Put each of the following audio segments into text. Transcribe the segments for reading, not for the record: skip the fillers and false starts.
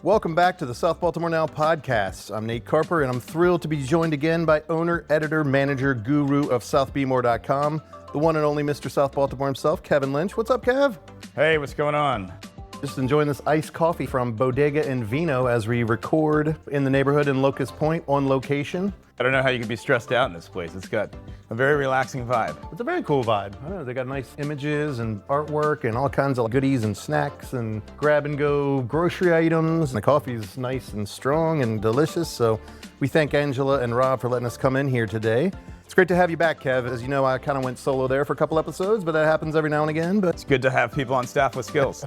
Welcome back to the South Baltimore Now podcast. I'm Nate Carper, and I'm thrilled to be joined again by owner, editor, manager, guru of SouthBmore.com, the one and only Mr. South Baltimore himself, Kevin Lynch. What's up, Kev? Hey, what's going on? Just enjoying this iced coffee from Bodega and Vino as we record in the neighborhood in Locust Point on location. I don't know how you can be stressed out in this place. It's got a very relaxing vibe. It's a very cool vibe. I don't know, they got nice images and artwork and all kinds of goodies and snacks and grab and go grocery items. And the coffee's nice and strong and delicious. So we thank Angela and Rob for letting us come in here today. It's great to have you back, Kev. As you know, I kind of went solo there for a couple episodes, but that happens every now and again. But it's good to have people on staff with skills.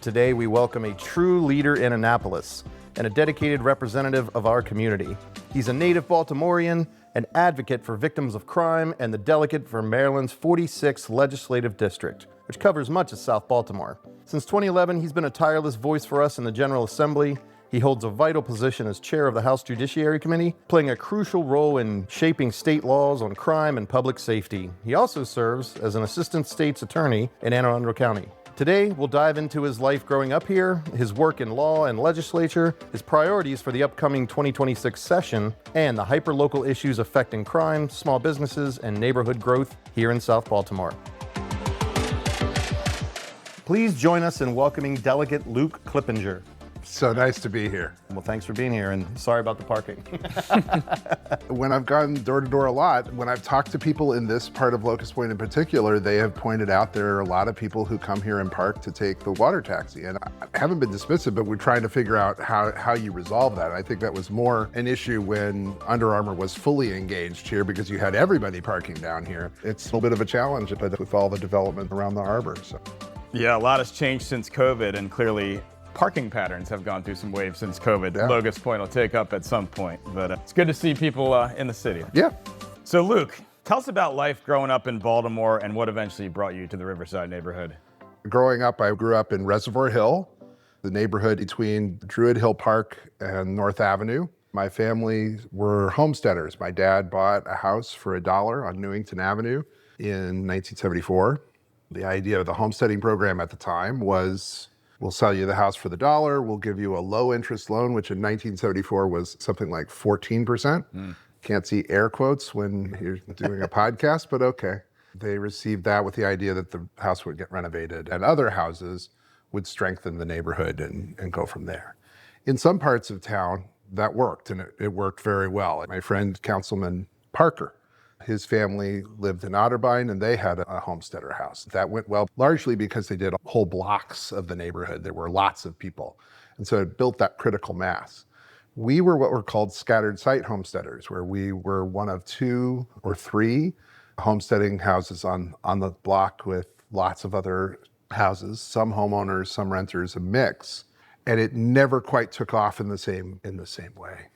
Today we welcome a true leader in Annapolis and a dedicated representative of our community. He's a native Baltimorean, an advocate for victims of crime, and the delegate for Maryland's 46th Legislative District, which covers much of South Baltimore. Since 2011, he's been a tireless voice for us in the General Assembly. He holds a vital position as chair of the House Judiciary Committee, playing a crucial role in shaping state laws on crime and public safety. He also serves as an assistant state's attorney in Anne Arundel County. Today, we'll dive into his life growing up here, his work in law and legislature, his priorities for the upcoming 2026 session, and the hyper-local issues affecting crime, small businesses, and neighborhood growth here in South Baltimore. Please join us in welcoming Delegate Luke Clippinger. So nice to be here. Well, thanks for being here, and sorry about the parking. When I've gone door to door a lot, when I've talked to people in this part of Locust Point in particular, they have pointed out there are a lot of people who come here and park to take the water taxi. And I haven't been dismissive, but we're trying to figure out how you resolve that. I think that was more an issue when Under Armour was fully engaged here because you had everybody parking down here. It's a little bit of a challenge, but with all the development around the harbor. So. Yeah, a lot has changed since COVID, and clearly parking patterns have gone through some waves since COVID. Yeah. Locust Point will take up at some point, but it's good to see people in the city. Yeah. So Luke, tell us about life growing up in Baltimore and what eventually brought you to the Riverside neighborhood. Growing up, I grew up in Reservoir Hill, the neighborhood between Druid Hill Park and North Avenue. My family were homesteaders. My dad bought a house for $1 on Newington Avenue in 1974. The idea of the homesteading program at the time was, we'll sell you the house for $1. We'll give you a low interest loan, which in 1974 was something like 14%. Can't see air quotes when you're doing a podcast, but okay. They received that with the idea that the house would get renovated and other houses would strengthen the neighborhood and go from there. In some parts of town, that worked, and it worked very well. My friend, Councilman Parker, his family lived in Otterbein, and they had a homesteader house. That went well, largely because they did whole blocks of the neighborhood. There were lots of people. And so it built that critical mass. We were what were called scattered site homesteaders, where we were one of 2 or 3 homesteading houses on the block with lots of other houses, some homeowners, some renters, a mix. And it never quite took off in the same way.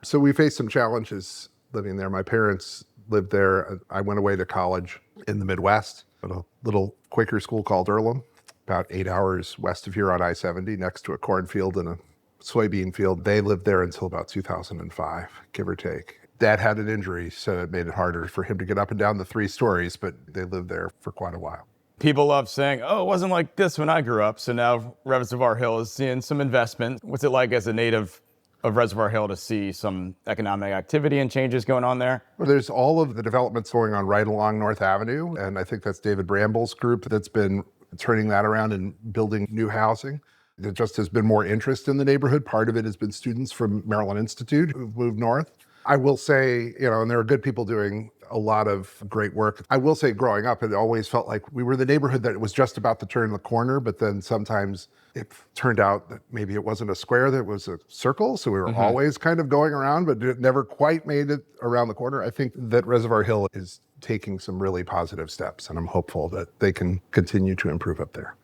So we faced some challenges living there. My parents lived there. I went away to college in the Midwest at a little Quaker school called Earlham, about 8 hours west of here on I-70, next to a cornfield and a soybean field. They lived there until about 2005, give or take. Dad had an injury, so it made it harder for him to get up and down the 3 stories, but they lived there for quite a while. People love saying, oh, it wasn't like this when I grew up, so now Reservoir Hill is seeing some investment. What's it like as a native of Reservoir Hill to see some economic activity and changes going on there? Well, there's all of the developments going on right along North Avenue, and I think that's David Bramble's group that's been turning that around and building new housing. There just has been more interest in the neighborhood. Part of it has been students from Maryland Institute who've moved north. I will say, and there are good people doing a lot of great work. I will say growing up, it always felt like we were the neighborhood that was just about to turn the corner, but then sometimes it turned out that maybe it wasn't a square, that it was a circle. So we were always kind of going around, but it never quite made it around the corner. I think that Reservoir Hill is taking some really positive steps, and I'm hopeful that they can continue to improve up there.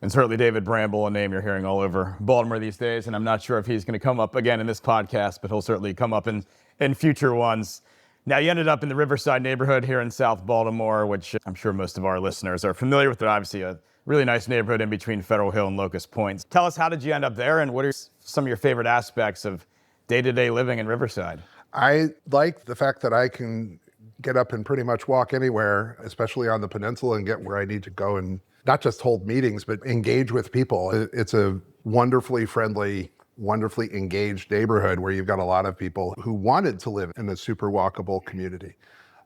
And certainly David Bramble, a name you're hearing all over Baltimore these days, and I'm not sure if he's going to come up again in this podcast, but he'll certainly come up in future ones. Now, you ended up in the Riverside neighborhood here in South Baltimore, which I'm sure most of our listeners are familiar with. It obviously a really nice neighborhood in between Federal Hill and Locust Point. Tell us, how did you end up there, and what are some of your favorite aspects of day-to-day living in Riverside? I like the fact that I can get up and pretty much walk anywhere, especially on the peninsula, and get where I need to go and not just hold meetings, but engage with people. It's a wonderfully friendly, wonderfully engaged neighborhood where you've got a lot of people who wanted to live in a super walkable community.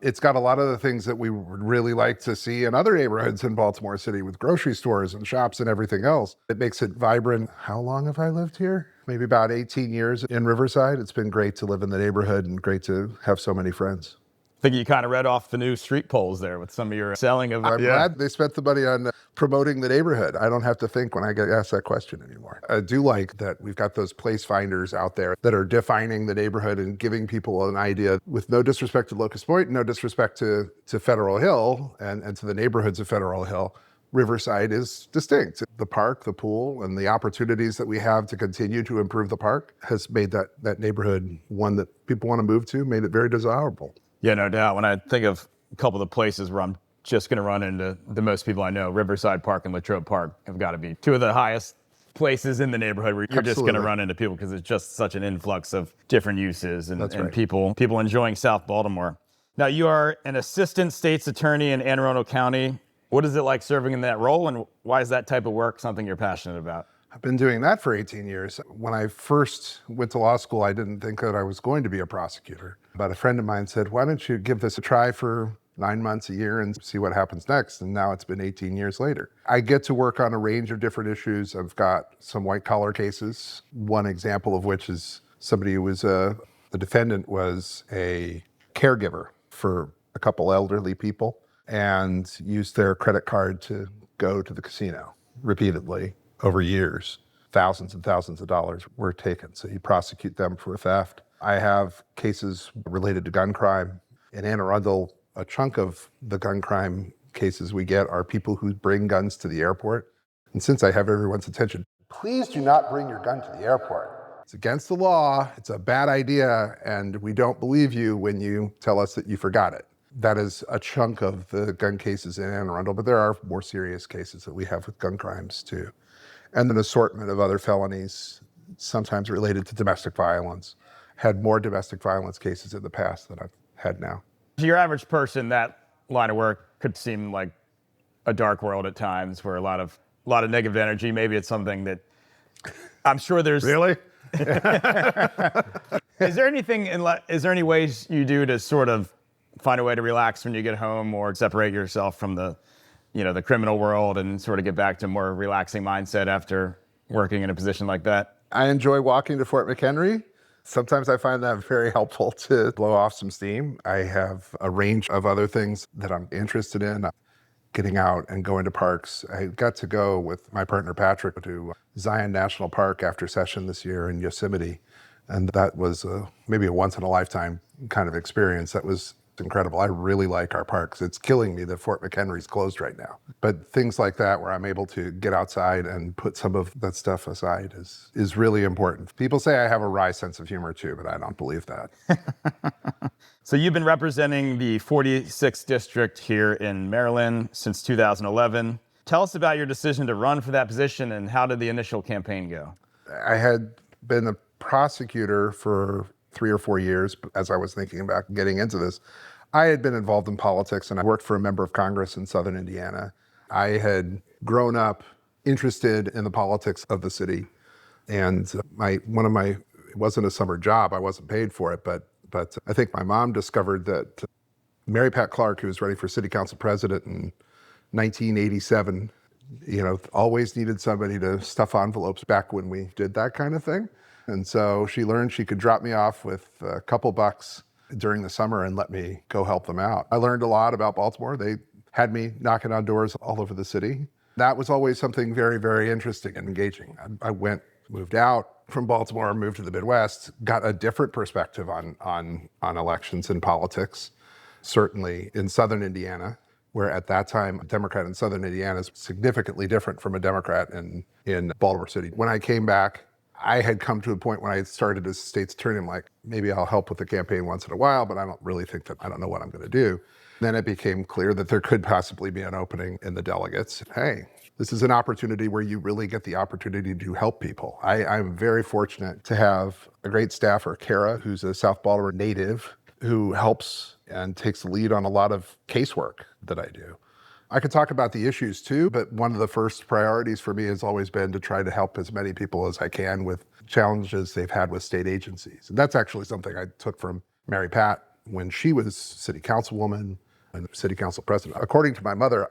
It's got a lot of the things that we would really like to see in other neighborhoods in Baltimore City with grocery stores and shops and everything else. It makes it vibrant. How long have I lived here? Maybe about 18 years in Riverside. It's been great to live in the neighborhood and great to have so many friends. I think you kind of read off the new street polls there with some of your selling of. I'm glad they spent the money on promoting the neighborhood. I don't have to think when I get asked that question anymore. I do like that we've got those place finders out there that are defining the neighborhood and giving people an idea, with no disrespect to Locust Point, no disrespect to Federal Hill and to the neighborhoods of Federal Hill. Riverside is distinct. The park, the pool, and the opportunities that we have to continue to improve the park has made that neighborhood one that people want to move to, made it very desirable. Yeah, no doubt. When I think of a couple of the places where I'm just going to run into the most people I know, Riverside Park and Latrobe Park have got to be two of the highest places in the neighborhood where you're just going to run into people because it's just such an influx of different uses and right. people enjoying South Baltimore. Now, you are an assistant state's attorney in Anne Arundel County. What is it like serving in that role, and why is that type of work something you're passionate about? I've been doing that for 18 years. When I first went to law school, I didn't think that I was going to be a prosecutor. But a friend of mine said, why don't you give this a try for 9 months, a year, and see what happens next? And now it's been 18 years later. I get to work on a range of different issues. I've got some white collar cases, one example of which is somebody who was the defendant was a caregiver for a couple elderly people and used their credit card to go to the casino repeatedly over years. Thousands and thousands of dollars were taken. So you prosecute them for theft. I have cases related to gun crime. In Anne Arundel, a chunk of the gun crime cases we get are people who bring guns to the airport. And since I have everyone's attention, please do not bring your gun to the airport. It's against the law, it's a bad idea, and we don't believe you when you tell us that you forgot it. That is a chunk of the gun cases in Anne Arundel, but there are more serious cases that we have with gun crimes too. And an assortment of other felonies, sometimes related to domestic violence. Had more domestic violence cases in the past than I've had now. To your average person, that line of work could seem like a dark world at times, where a lot of negative energy. Maybe it's something that I'm sure there's. Really? Is there any ways you do to sort of find a way to relax when you get home, or separate yourself from the criminal world and sort of get back to a more relaxing mindset after working in a position like that? I enjoy walking to Fort McHenry. Sometimes I find that very helpful to blow off some steam. I have a range of other things that I'm interested in. Getting out and going to parks. I got to go with my partner Patrick to Zion National Park after session this year in Yosemite. And that was maybe a once in a lifetime kind of experience. That was incredible. I really like our parks. It's killing me that Fort McHenry's closed right now. But things like that where I'm able to get outside and put some of that stuff aside is really important. People say I have a wry sense of humor too, but I don't believe that. So you've been representing the 46th district here in Maryland since 2011. Tell us about your decision to run for that position, and how did the initial campaign go? I had been a prosecutor for 3 or 4 years as I was thinking about getting into this. I had been involved in politics, and I worked for a member of Congress in Southern Indiana. I had grown up interested in the politics of the city, and it wasn't a summer job. I wasn't paid for it, but I think my mom discovered that Mary Pat Clark, who was running for city council president in 1987, always needed somebody to stuff envelopes back when we did that kind of thing. And so she learned she could drop me off with a couple bucks during the summer and let me go help them out. I learned a lot about Baltimore. They had me knocking on doors all over the city. That was always something very, very interesting and engaging. I moved out from Baltimore, moved to the Midwest, got a different perspective on elections and politics. Certainly in Southern Indiana, where at that time, a Democrat in Southern Indiana is significantly different from a Democrat in Baltimore City. When I came back, I had come to a point when I started as state's attorney, I'm like, maybe I'll help with the campaign once in a while, but I don't really think that I don't know what I'm going to do. Then it became clear that there could possibly be an opening in the delegates. Hey, this is an opportunity where you really get the opportunity to help people. I'm very fortunate to have a great staffer, Kara, who's a South Baltimore native, who helps and takes the lead on a lot of casework that I do. I could talk about the issues too, but one of the first priorities for me has always been to try to help as many people as I can with challenges they've had with state agencies. And that's actually something I took from Mary Pat when she was city councilwoman and city council president. According to my mother,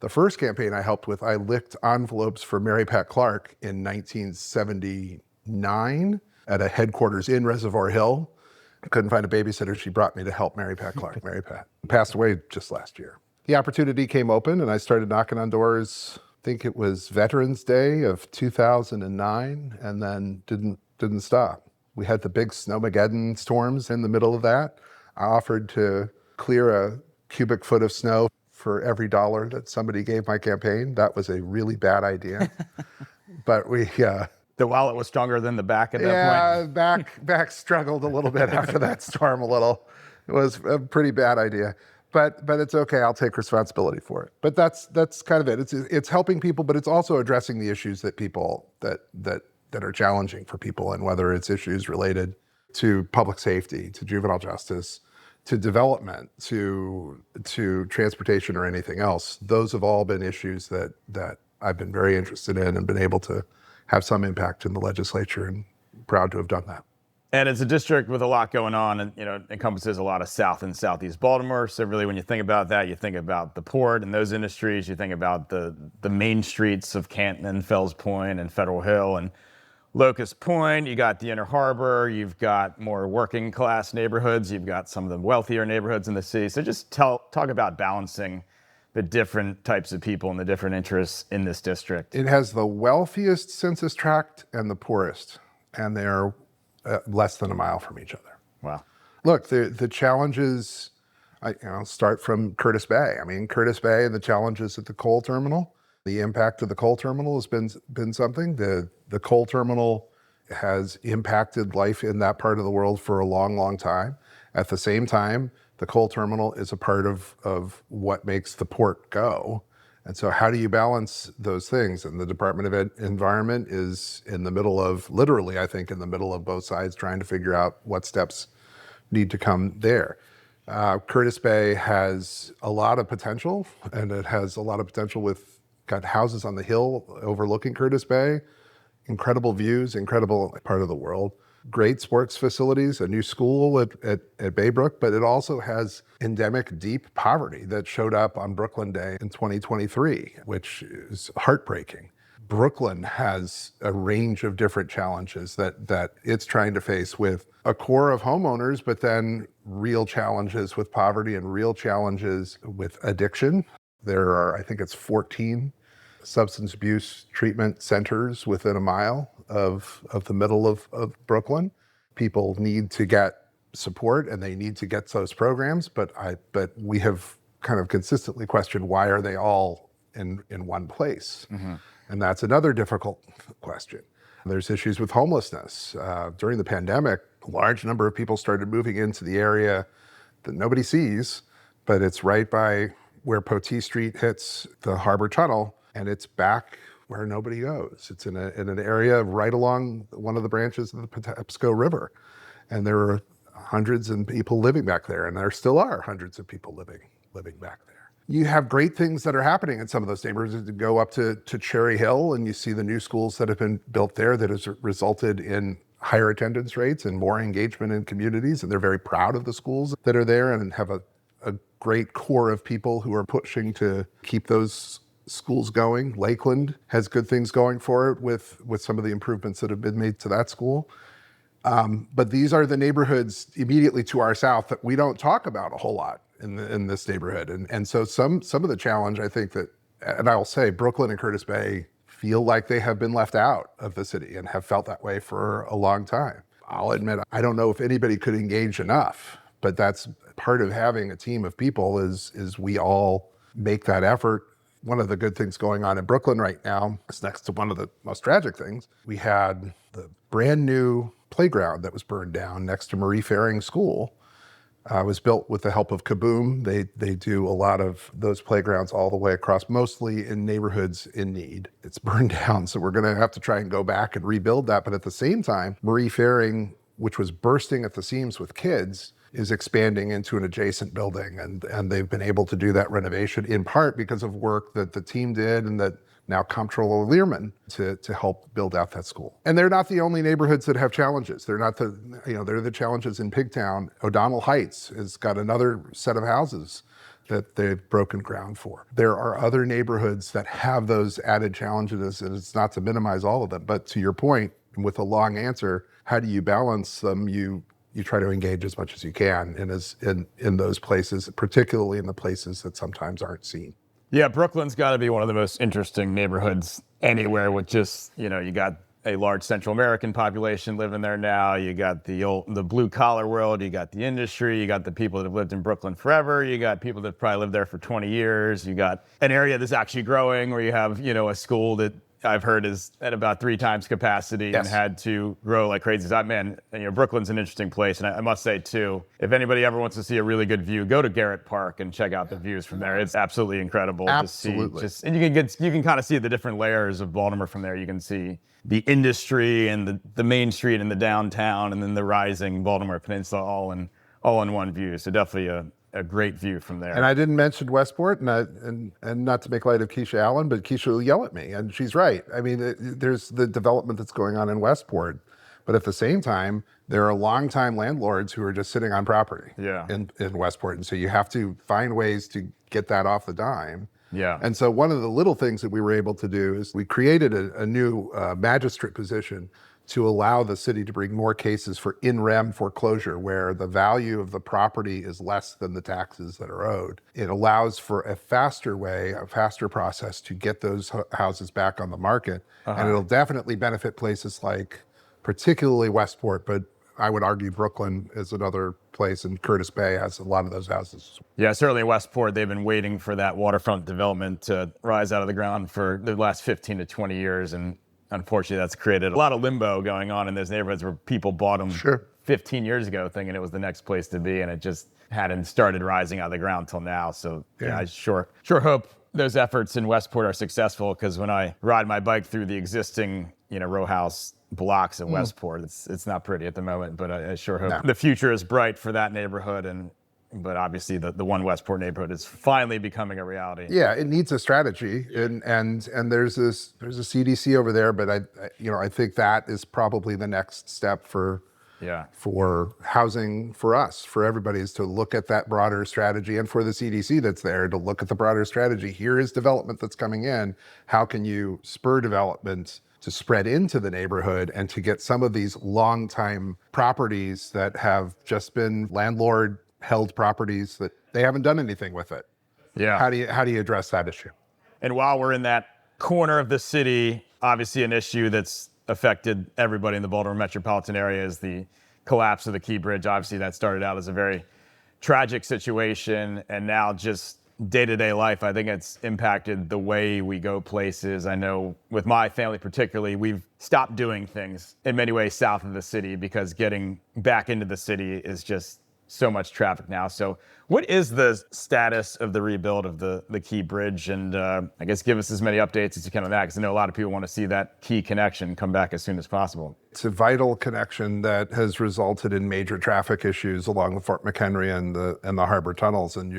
the first campaign I helped with, I licked envelopes for Mary Pat Clark in 1979 at a headquarters in Reservoir Hill. I couldn't find a babysitter. She brought me to help Mary Pat Clark. Mary Pat passed away just last year. The opportunity came open and I started knocking on doors. I think it was Veterans Day of 2009, and then didn't stop. We had the big Snowmageddon storms in the middle of that. I offered to clear a cubic foot of snow for every dollar that somebody gave my campaign. That was a really bad idea. But The wallet was stronger than the back at that point? Yeah, back struggled a little bit after that storm a little. It was a pretty bad idea. But it's okay, I'll take responsibility for it. But that's kind of it. It's helping people, but it's also addressing the issues that are challenging for people, and whether it's issues related to public safety, to juvenile justice, to development, to transportation or anything else. Those have all been issues that I've been very interested in and been able to have some impact in the legislature, and proud to have done that. And it's a district with a lot going on, and it encompasses a lot of South and Southeast Baltimore. So really, when you think about that, you think about the port and those industries. You think about the main streets of Canton and Fells Point and Federal Hill and Locust Point. You got the Inner Harbor. You've got more working class neighborhoods. You've got some of the wealthier neighborhoods in the city. So just talk about balancing the different types of people and the different interests in this district. It has the wealthiest census tract and the poorest, and they're less than a mile from each other. Wow. Look, the challenges, start from Curtis Bay. I mean, Curtis Bay and the challenges at the coal terminal, the impact of the coal terminal has been something. The coal terminal has impacted life in that part of the world for a long, long time. At the same time, the coal terminal is a part of what makes the port go. And so how do you balance those things? And the Department of Environment is literally, I think, in the middle of both sides, trying to figure out what steps need to come there. Curtis Bay has a lot of potential, and it has a lot of potential got houses on the hill overlooking Curtis Bay, incredible views, incredible part of the world. Great sports facilities, a new school at Baybrook, but it also has endemic deep poverty that showed up on Brooklyn Day in 2023, which is heartbreaking. Brooklyn has a range of different challenges that it's trying to face, with a core of homeowners, but then real challenges with poverty and real challenges with addiction. There are, I think it's 14 substance abuse treatment centers within a mile of the middle of Brooklyn. People need to get support, and they need to get those programs, but we have kind of consistently questioned, why are they all in one place? Mm-hmm. And that's another difficult question. There's issues with homelessness. During the pandemic, a large number of people started moving into the area that nobody sees, but it's right by where Potee Street hits the Harbor Tunnel, and it's back where nobody goes. It's in an area right along one of the branches of the Patapsco River. And there are hundreds of people living back there, and there still are hundreds of people living back there. You have great things that are happening in some of those neighborhoods. You go up to Cherry Hill, and you see the new schools that have been built there that has resulted in higher attendance rates and more engagement in communities. And they're very proud of the schools that are there, and have a great core of people who are pushing to keep those schools going. Lakeland has good things going for it with some of the improvements that have been made to that school. But these are the neighborhoods immediately to our south that we don't talk about a whole lot in this neighborhood. And so some of the challenge, I think that, and I will say, Brooklyn and Curtis Bay feel like they have been left out of the city and have felt that way for a long time. I'll admit, I don't know if anybody could engage enough, but that's part of having a team of people is we all make that effort. One of the good things going on in Brooklyn right now is, next to one of the most tragic things, we had the brand new playground that was burned down next to Marie Fairing School. Was built with the help of Kaboom. They do a lot of those playgrounds all the way across, mostly in neighborhoods in need. It's burned down, so we're gonna have to try and go back and rebuild that. But at the same time, Marie Fairing, which was bursting at the seams with kids, is expanding into an adjacent building. And they've been able to do that renovation in part because of work that the team did and that now Comptroller Learman to help build out that school. And they're not the only neighborhoods that have challenges. They're not they're the challenges in Pigtown. O'Donnell Heights has got another set of houses that they've broken ground for. There are other neighborhoods that have those added challenges, and it's not to minimize all of them, but to your point, with a long answer, how do you balance them? You try to engage as much as you can in those places, particularly in the places that sometimes aren't seen. Yeah, Brooklyn's got to be one of the most interesting neighborhoods anywhere with just, you got a large Central American population living there now. You got the blue collar world. You got the industry. You got the people that have lived in Brooklyn forever. You got people that probably lived there for 20 years. You got an area that's actually growing where you have, a school that I've heard is at about 3 times capacity. Yes. And had to grow like crazy. So, man, Brooklyn's an interesting place. And I must say, too, if anybody ever wants to see a really good view, go to Garrett Park and check out the views from there. It's absolutely incredible Absolutely. to see. And you can kind of see the different layers of Baltimore from there. You can see the industry and the main street and the downtown and then the rising Baltimore Peninsula all in one view. So definitely a great view from there. And I didn't mention Westport, and not to make light of Keisha Allen, but Keisha will yell at me, and she's right. I mean, there's the development that's going on in Westport, but at the same time, there are longtime landlords who are just sitting on property in Westport, and so you have to find ways to get that off the dime. Yeah. And so one of the little things that we were able to do is we created a new magistrate position to allow the city to bring more cases for in rem foreclosure, where the value of the property is less than the taxes that are owed. It allows for a faster process to get those houses back on the market. And it'll definitely benefit places like particularly Westport, but I would argue Brooklyn is another place, and Curtis Bay has a lot of those houses. Yeah, certainly Westport, they've been waiting for that waterfront development to rise out of the ground for the last 15 to 20 years. And unfortunately, that's created a lot of limbo going on in those neighborhoods where people bought them 15 years ago thinking it was the next place to be, and it just hadn't started rising out of the ground till now. So I sure hope those efforts in Westport are successful, because when I ride my bike through the existing row house blocks in Westport, it's not pretty at the moment, but I sure hope the future is bright for that neighborhood. But obviously the One Westport neighborhood is finally becoming a reality. Yeah, it needs a strategy, and there's a CDC over there, but I think that is probably the next step for housing for us, for everybody, is to look at that broader strategy, and for the CDC that's there to look at the broader strategy. Here is development that's coming in. How can you spur development to spread into the neighborhood and to get some of these long-time properties that have just been landlord-held properties that they haven't done anything with it? Yeah. How do you address that issue? And while we're in that corner of the city, obviously an issue that's affected everybody in the Baltimore metropolitan area is the collapse of the Key Bridge. Obviously, that started out as a very tragic situation, and now just day-to-day life, I think it's impacted the way we go places. I know with my family particularly, we've stopped doing things in many ways south of the city because getting back into the city is just so much traffic now. So what is the status of the rebuild of the Key Bridge? And I guess give us as many updates as you can on that, because I know a lot of people want to see that key connection come back as soon as possible. It's a vital connection that has resulted in major traffic issues along the Fort McHenry and the harbor tunnels. And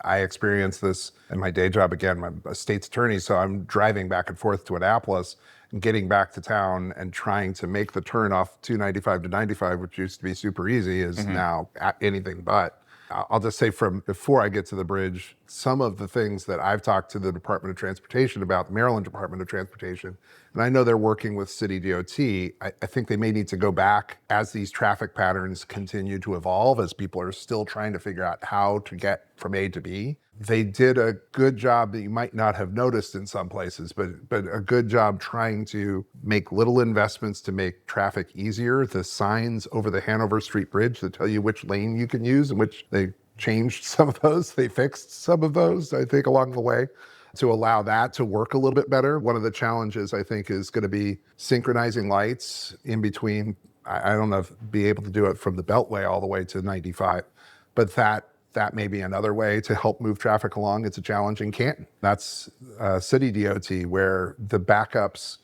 I experienced this in my day job. Again, I'm a state's attorney, so I'm driving back and forth to Annapolis and getting back to town and trying to make the turn off 295 to 95, which used to be super easy, is now anything but. I'll just say, from before I get to the bridge, some of the things that I've talked to the Department of Transportation about, the Maryland Department of Transportation, and I know they're working with City DOT, I think they may need to go back as these traffic patterns continue to evolve, as people are still trying to figure out how to get from A to B. They did a good job that you might not have noticed in some places, but a good job trying to make little investments to make traffic easier. The signs over the Hanover Street Bridge that tell you which lane you can use, and which they changed some of those, they fixed some of those, I think, along the way, to allow that to work a little bit better. One of the challenges, I think, is going to be synchronizing lights in between. I don't know if be able to do it from the Beltway all the way to 95, but that may be another way to help move traffic along. It's a challenge in Canton. That's City DOT, where the backups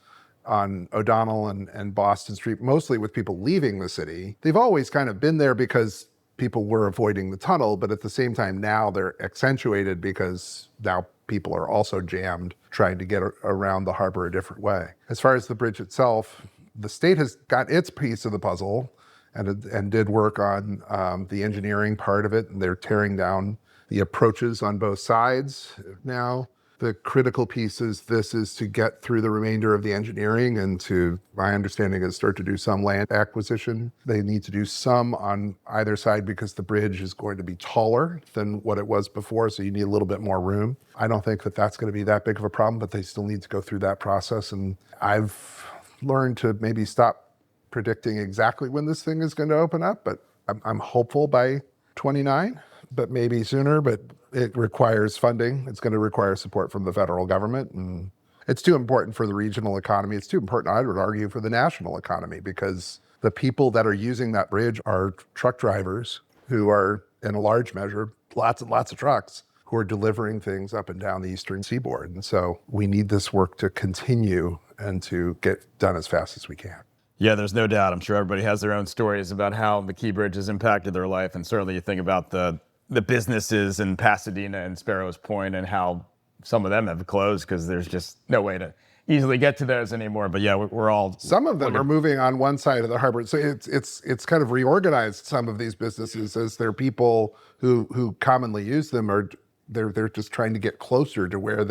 on O'Donnell and Boston Street, mostly with people leaving the city, they've always kind of been there because people were avoiding the tunnel, but at the same time now they're accentuated because now people are also jammed trying to get around the harbor a different way. As far as the bridge itself, the state has got its piece of the puzzle and did work on the engineering part of it, and they're tearing down the approaches on both sides now. The critical piece is to get through the remainder of the engineering and to, my understanding is, start to do some land acquisition. They need to do some on either side because the bridge is going to be taller than what it was before, so you need a little bit more room. I don't think that that's going to be that big of a problem, but they still need to go through that process. And I've learned to maybe stop predicting exactly when this thing is going to open up, but I'm hopeful by 29, but maybe sooner. But it requires funding. It's going to require support from the federal government. And it's too important for the regional economy. It's too important, I would argue, for the national economy, because the people that are using that bridge are truck drivers who are, in a large measure, lots and lots of trucks who are delivering things up and down the eastern seaboard. And so we need this work to continue and to get done as fast as we can. Yeah, there's no doubt. I'm sure everybody has their own stories about how the Key Bridge has impacted their life. And certainly you think about the businesses in Pasadena and Sparrows Point and how some of them have closed because there's just no way to easily get to those anymore. But yeah, we're all... Some of them are moving on one side of the harbor. So it's kind of reorganized some of these businesses as they're people who commonly use them, or they're just trying to get closer to where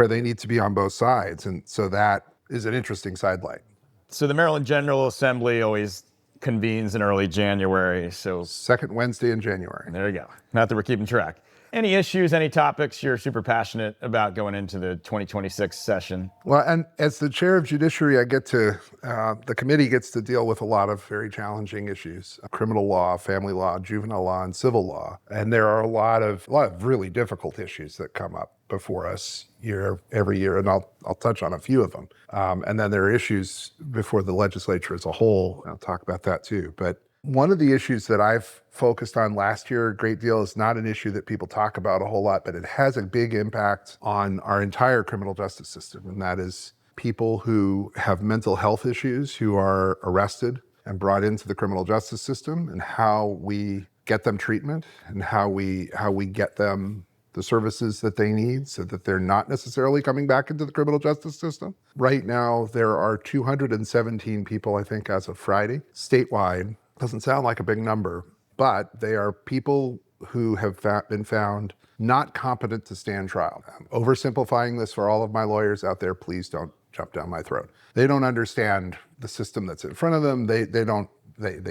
they need to be on both sides. And so that is an interesting sidelight. So the Maryland General Assembly always convenes in early January. So second Wednesday in January. There you go. Not that we're keeping track. Any issues, any topics you're super passionate about going into the 2026 session? Well, and as the chair of judiciary, the committee gets to deal with a lot of very challenging issues: criminal law, family law, juvenile law, and civil law. And there are a lot of really difficult issues that come up before us every year, and I'll touch on a few of them. And then there are issues before the legislature as a whole. I'll talk about that too. But one of the issues that I've focused on last year a great deal is not an issue that people talk about a whole lot, but it has a big impact on our entire criminal justice system. And that is people who have mental health issues who are arrested and brought into the criminal justice system, and how we get them treatment and how we get them the services that they need so that they're not necessarily coming back into the criminal justice system. Right now, there are 217 people, I think, as of Friday, statewide. Doesn't sound like a big number, but they are people who have been found not competent to stand trial. I'm oversimplifying this for all of my lawyers out there. Please don't jump down my throat. They don't understand the system that's in front of them. They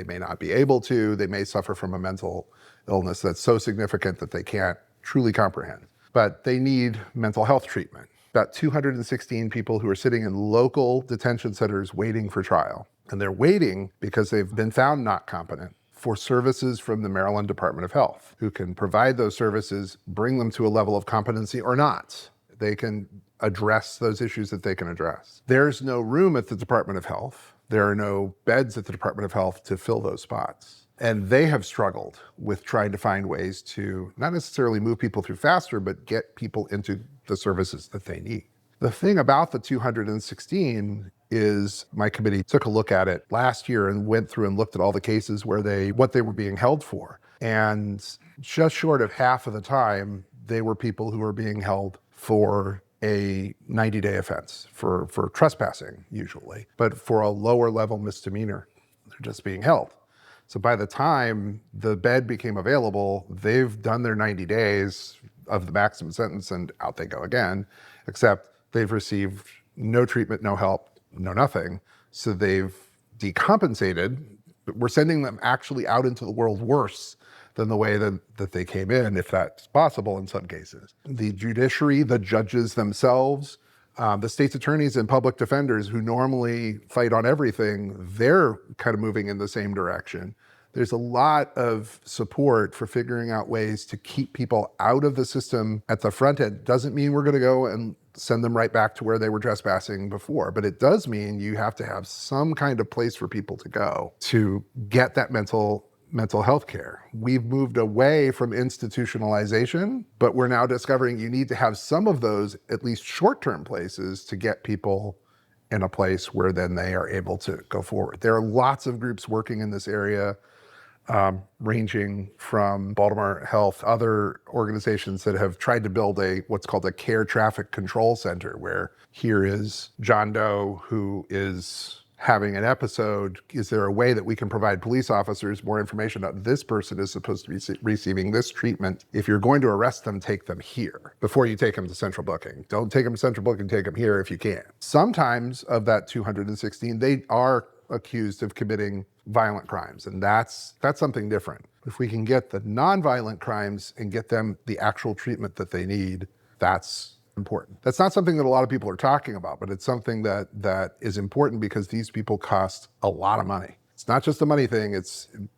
may not be able to. They may suffer from a mental illness that's so significant that they can't truly comprehend. But they need mental health treatment. About 216 people who are sitting in local detention centers waiting for trial. And they're waiting because they've been found not competent for services from the Maryland Department of Health, who can provide those services, bring them to a level of competency or not. They can address those issues that they can address. There's no room at the Department of Health. There are no beds at the Department of Health to fill those spots. And they have struggled with trying to find ways to not necessarily move people through faster, but get people into the services that they need. The thing about the 216 is my committee took a look at it last year and went through and looked at all the cases what they were being held for. And just short of half of the time, they were people who were being held for a 90-day offense, for trespassing usually, but for a lower level misdemeanor, they're just being held. So by the time the bed became available, they've done their 90 days of the maximum sentence and out they go again, except they've received no treatment, no help, no nothing. So they've decompensated, but we're sending them actually out into the world worse than the way that they came in, if that's possible in some cases. The judiciary, the judges themselves, the state's attorneys and public defenders who normally fight on everything, they're kind of moving in the same direction. There's a lot of support for figuring out ways to keep people out of the system at the front end. Doesn't mean we're going to go and send them right back to where they were trespassing before, but it does mean you have to have some kind of place for people to go to get that mental health care. We've moved away from institutionalization, but we're now discovering you need to have some of those, at least short-term places, to get people in a place where then they are able to go forward. There are lots of groups working in this area. ranging from Baltimore Health, other organizations that have tried to build what's called a care traffic control center, where here is John Doe who is having an episode. Is there a way that we can provide police officers more information about this person is supposed to be receiving this treatment? If you're going to arrest them, take them here before you take them to central booking. Don't take them to central booking, take them here if you can. Sometimes of that 216, they are accused of committing violent crimes, and that's something different. If we can get the nonviolent crimes and get them the actual treatment that they need, that's important. That's not something that a lot of people are talking about, but it's something that is important because these people cost a lot of money. It's not just a money thing,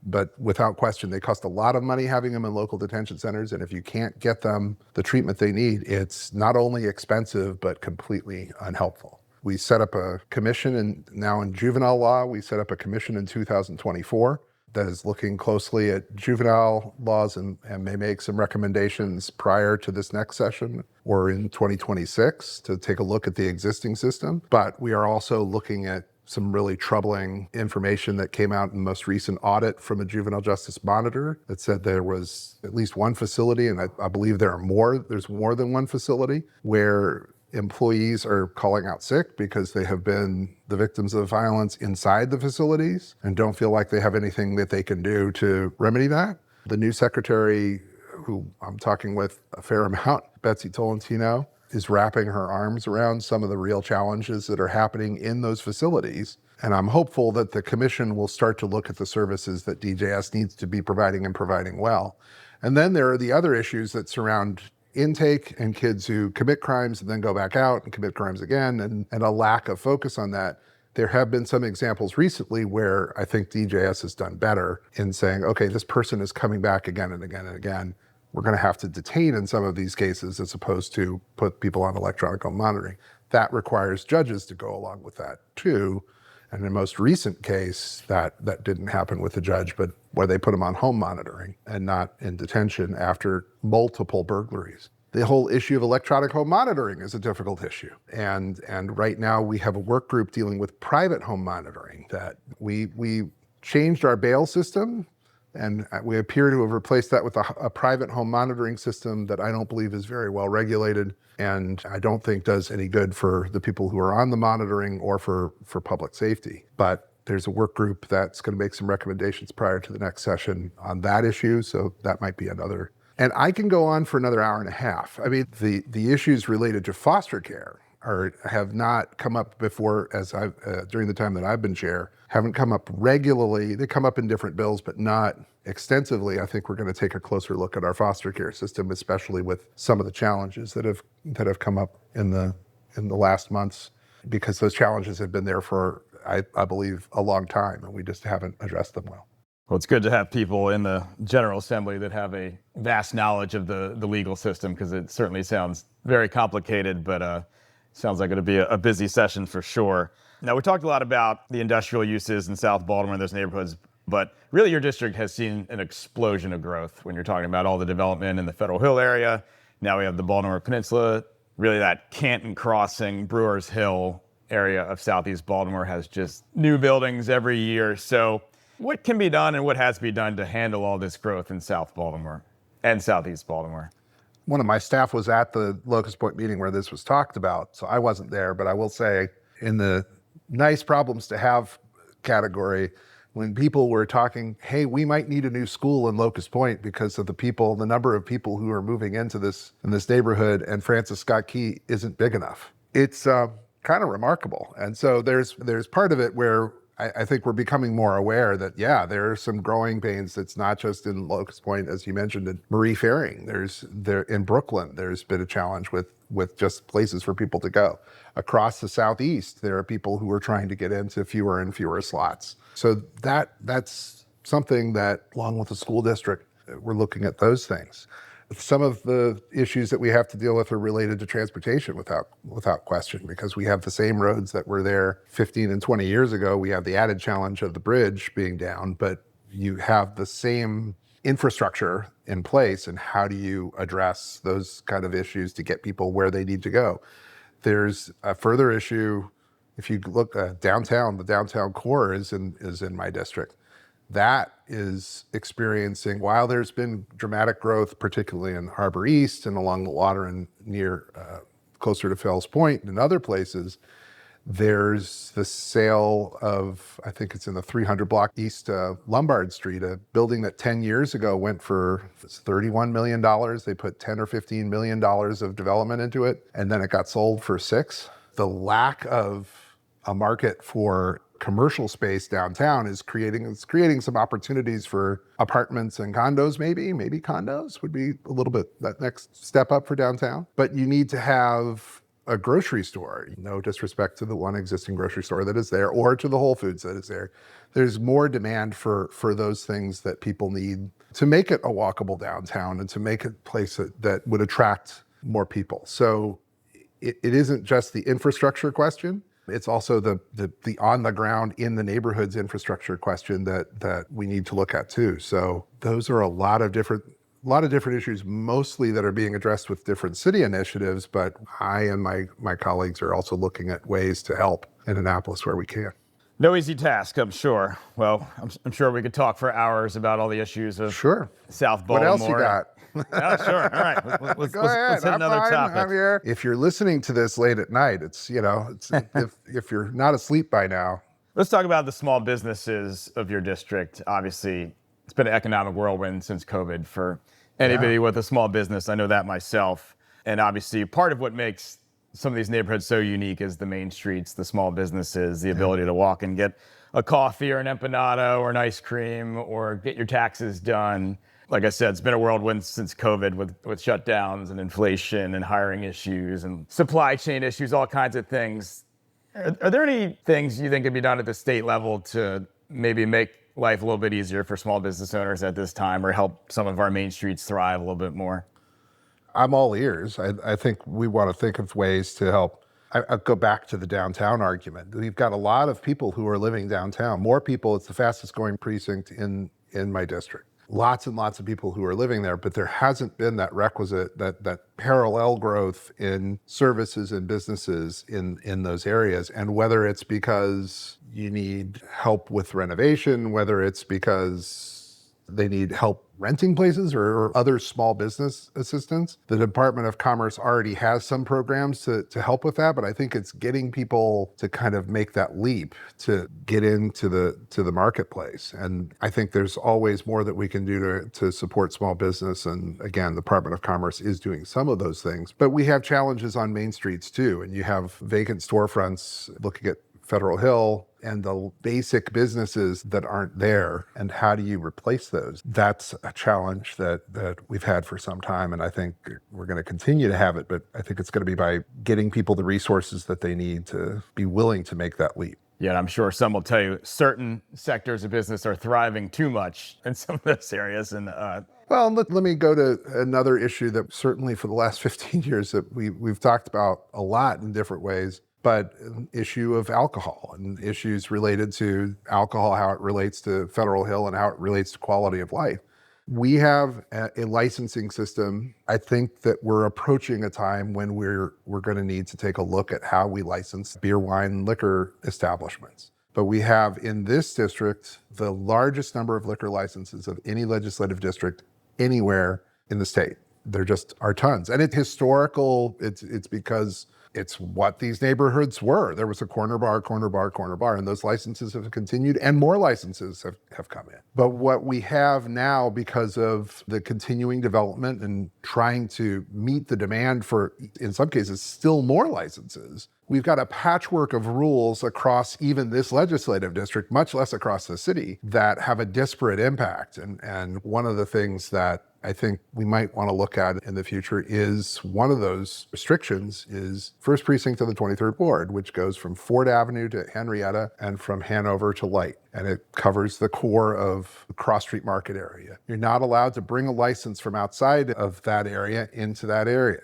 but without question, they cost a lot of money having them in local detention centers, and if you can't get them the treatment they need, it's not only expensive, but completely unhelpful. We set up a commission, and now in juvenile law, we set up a commission in 2024 that is looking closely at juvenile laws and may make some recommendations prior to this next session or in 2026 to take a look at the existing system. But we are also looking at some really troubling information that came out in the most recent audit from a juvenile justice monitor that said there was at least one facility, and I believe there's more than one facility, where employees are calling out sick because they have been the victims of violence inside the facilities and don't feel like they have anything that they can do to remedy that. The new secretary, who I'm talking with a fair amount, Betsy Tolentino, is wrapping her arms around some of the real challenges that are happening in those facilities. And I'm hopeful that the commission will start to look at the services that DJS needs to be providing and providing well. And then there are the other issues that surround intake and kids who commit crimes and then go back out and commit crimes again, and a lack of focus on that. There have been some examples recently where I think DJS has done better in saying, okay, this person is coming back again and again and again. We're going to have to detain in some of these cases as opposed to put people on electronic home monitoring. That requires judges to go along with that too. And in the most recent case, that didn't happen with the judge, but where they put him on home monitoring and not in detention after multiple burglaries. The whole issue of electronic home monitoring is a difficult issue. And right now we have a work group dealing with private home monitoring that we changed our bail system, and we appear to have replaced that with a private home monitoring system that I don't believe is very well regulated, and I don't think does any good for the people who are on the monitoring or for public safety. But there's a work group that's going to make some recommendations prior to the next session on that issue, so that might be another. And I can go on for another hour and a half. I mean, the issues related to foster care have not come up before during the time that I've been chair, haven't come up regularly. They come up in different bills, but not extensively. I think we're going to take a closer look at our foster care system, especially with some of the challenges that have come up in the last months, because those challenges have been there for, I believe, a long time, and we just haven't addressed them well. Well, it's good to have people in the General Assembly that have a vast knowledge of the legal system, because it certainly sounds very complicated, but sounds like it'll be a busy session for sure. Now, we talked a lot about the industrial uses in South Baltimore and those neighborhoods, but really your district has seen an explosion of growth when you're talking about all the development in the Federal Hill area. Now we have the Baltimore Peninsula, really that Canton Crossing, Brewers Hill area of Southeast Baltimore has just new buildings every year. So what can be done and what has to be done to handle all this growth in South Baltimore and Southeast Baltimore? One of my staff was at the Locust Point meeting where this was talked about, so I wasn't there, but I will say in the nice problems to have category, when people were talking, hey, we might need a new school in Locust Point because of the number of people who are moving in this neighborhood, and Francis Scott Key isn't big enough. It's kind of remarkable. And so there's part of it where I think we're becoming more aware that, yeah, there are some growing pains. That's not just in Locust Point, as you mentioned, in Marie Fairing. There in Brooklyn, there's been a challenge with just places for people to go. Across the Southeast, there are people who are trying to get into fewer and fewer slots. So that's something that, along with the school district, we're looking at those things. Some of the issues that we have to deal with are related to transportation without question, because we have the same roads that were there 15 and 20 years ago. We have the added challenge of the bridge being down, but you have the same infrastructure in place, and how do you address those kind of issues to get people where they need to go? There's a further issue. If you look at downtown, the downtown core is in my district. that is experiencing, while there's been dramatic growth, particularly in Harbor East and along the water and near closer to Fells Point and other places, there's the sale of, I think it's in the 300 block East Lombard Street, a building that 10 years ago went for $31 million. They put $10 or $15 million of development into it, and then it got sold for $6 million. The lack of a market for commercial space downtown is creating some opportunities for apartments and condos. Maybe condos would be a little bit that next step up for downtown. But you need to have a grocery store. No disrespect to the one existing grocery store that is there, or to the Whole Foods that is there. There's more demand for those things that people need to make it a walkable downtown and to make it a place that would attract more people. So it isn't just the infrastructure question. It's also the on the ground in the neighborhoods infrastructure question that we need to look at too. So those are a lot of different issues, mostly that are being addressed with different city initiatives, but I and my colleagues are also looking at ways to help in Annapolis where we can. No easy task, I'm sure. Well, I'm sure we could talk for hours about all the issues of South Baltimore. What else you got? Oh, sure. All right. Let's Let's hit another topic. I'm here. If you're listening to this late at night, it's if you're not asleep by now. Let's talk about the small businesses of your district. Obviously, it's been an economic whirlwind since COVID for anybody with a small business. I know that myself. And obviously, part of what makes some of these neighborhoods so unique is the main streets, the small businesses, the ability to walk and get a coffee or an empanada or an ice cream or get your taxes done. Like I said, it's been a whirlwind since COVID with shutdowns and inflation and hiring issues and supply chain issues, all kinds of things. Are there any things you think could be done at the state level to maybe make life a little bit easier for small business owners at this time, or help some of our main streets thrive a little bit more? I'm all ears. I think we want to think of ways to help. I'll go back to the downtown argument. We've got a lot of people who are living downtown. More people. It's the fastest growing precinct in my district. Lots and lots of people who are living there, but there hasn't been that requisite, that parallel growth in services and businesses in those areas. And whether it's because you need help with renovation, whether it's because they need help renting places or other small business assistance, the Department of Commerce already has some programs to help with that. But I think it's getting people to kind of make that leap to get into the marketplace. And I think there's always more that we can do to support small business. And again, the Department of Commerce is doing some of those things. But we have challenges on main streets too. And you have vacant storefronts looking at Federal Hill and the basic businesses that aren't there, and how do you replace those? That's a challenge that we've had for some time, and I think we're going to continue to have it, but I think it's going to be by getting people the resources that they need to be willing to make that leap. Yeah, and I'm sure some will tell you certain sectors of business are thriving too much in some of those areas. And well, let me go to another issue that certainly for the last 15 years that we've talked about a lot in different ways, but an issue of alcohol and issues related to alcohol, how it relates to Federal Hill and how it relates to quality of life. We have a licensing system. I think that we're approaching a time when we're going to need to take a look at how we license beer, wine, and liquor establishments. But we have in this district the largest number of liquor licenses of any legislative district anywhere in the state. There just are tons. And it's historical. It's because it's what these neighborhoods were. There was a corner bar, and those licenses have continued, and more licenses have come in. But what we have now, because of the continuing development and trying to meet the demand for, in some cases, still more licenses, we've got a patchwork of rules across even this legislative district, much less across the city, that have a disparate impact. And one of the things that I think we might want to look at in the future is one of those restrictions is First Precinct of the 23rd Ward, which goes from Ford Avenue to Henrietta and from Hanover to Light. And it covers the core of the Cross Street Market area. You're not allowed to bring a license from outside of that area into that area.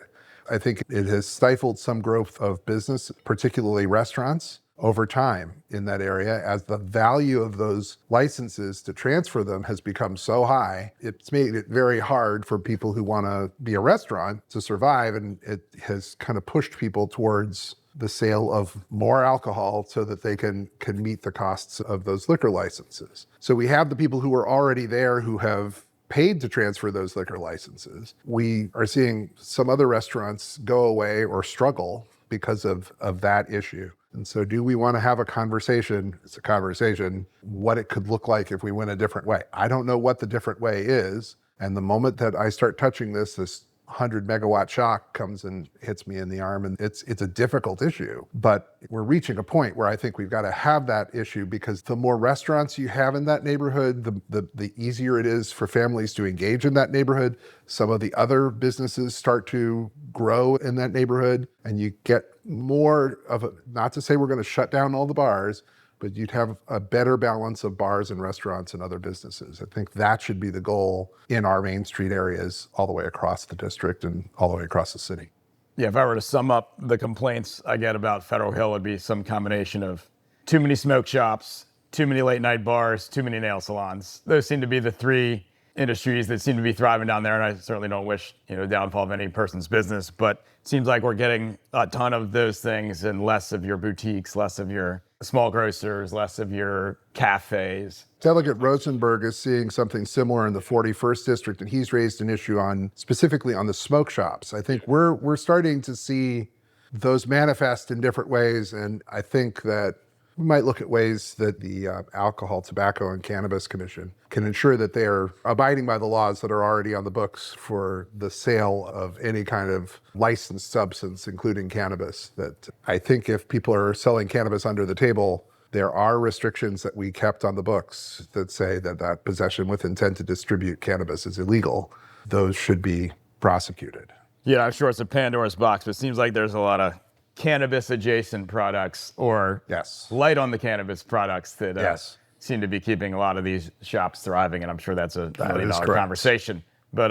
I think it has stifled some growth of business, particularly restaurants, over time in that area as the value of those licenses to transfer them has become so high. It's made it very hard for people who want to be a restaurant to survive, and it has kind of pushed people towards the sale of more alcohol so that they can meet the costs of those liquor licenses. So we have the people who are already there who have paid to transfer those liquor licenses. We are seeing some other restaurants go away or struggle because of that issue. And so do we want to have a conversation? It's a conversation, what it could look like if we went a different way. I don't know what the different way is. And the moment that I start touching this 100 megawatt shock comes and hits me in the arm, and it's a difficult issue. But we're reaching a point where I think we've got to have that issue, because the more restaurants you have in that neighborhood, the easier it is for families to engage in that neighborhood. Some of the other businesses start to grow in that neighborhood, and you get more of a, not to say we're going to shut down all the bars, but you'd have a better balance of bars and restaurants and other businesses. I think that should be the goal in our Main Street areas all the way across the district and all the way across the city. Yeah, if I were to sum up the complaints I get about Federal Hill, it'd be some combination of too many smoke shops, too many late night bars, too many nail salons. Those seem to be the three industries that seem to be thriving down there, and I certainly don't wish downfall of any person's business, but it seems like we're getting a ton of those things and less of your boutiques, less of your small grocers, less of your cafes. Delegate Rosenberg is seeing something similar in the 41st district, and he's raised an issue specifically on the smoke shops. I think we're starting to see those manifest in different ways, and I think that we might look at ways that the Alcohol, Tobacco, and Cannabis Commission can ensure that they are abiding by the laws that are already on the books for the sale of any kind of licensed substance, including cannabis. That I think if people are selling cannabis under the table, there are restrictions that we kept on the books that say that possession with intent to distribute cannabis is illegal. Those should be prosecuted. Yeah, I'm sure it's a Pandora's box, but it seems like there's a lot of cannabis adjacent products or light on the cannabis products that seem to be keeping a lot of these shops thriving, and I'm sure that's a $1 million conversation. But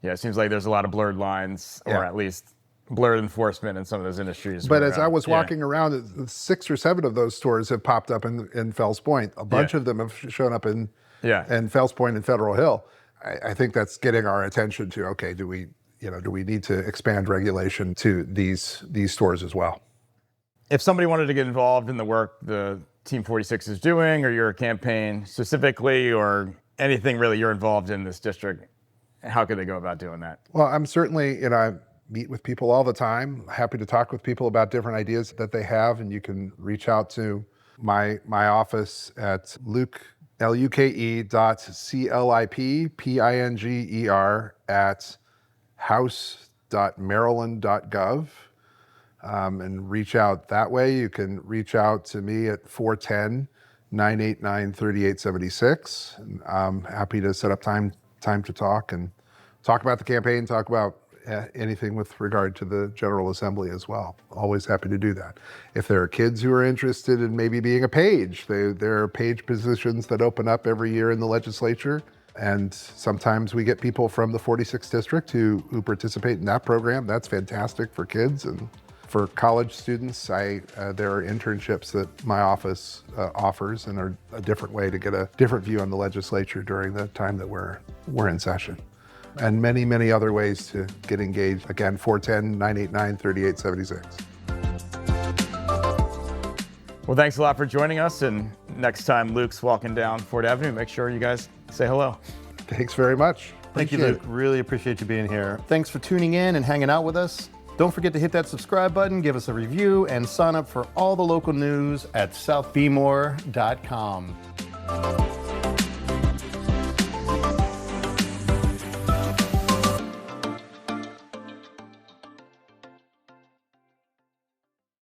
it seems like there's a lot of blurred lines, or at least blurred enforcement in some of those industries. But as I was walking around, 6 or 7 of those stores have popped up in Fells Point. A bunch of them have shown up in Fells Point and Federal Hill. I think that's getting our attention to, okay, do we need to expand regulation to these stores as well? If somebody wanted to get involved in the work the Team 46 is doing, or your campaign specifically, or anything really you're involved in this district, how could they go about doing that? Well, I'm certainly, I meet with people all the time. Happy to talk with people about different ideas that they have, and you can reach out to my office at luke.clippinger at house.maryland.gov, and reach out that way. You can reach out to me at 410-989-3876. And I'm happy to set up time to talk about the campaign, talk about anything with regard to the General Assembly as well. Always happy to do that. If there are kids who are interested in maybe being a page, there are page positions that open up every year in the legislature. And sometimes we get people from the 46th district who participate in that program. That's fantastic for kids. And for college students, there are internships that my office offers, and are a different way to get a different view on the legislature during the time that we're in session. And many, many other ways to get engaged. Again, 410-989-3876. Well, thanks a lot for joining us. And next time Luke's walking down Ford Avenue, make sure you guys say hello. Thanks very much. Thank you, Luke. Really appreciate you being here. Thanks for tuning in and hanging out with us. Don't forget to hit that subscribe button, give us a review, and sign up for all the local news at southbmore.com.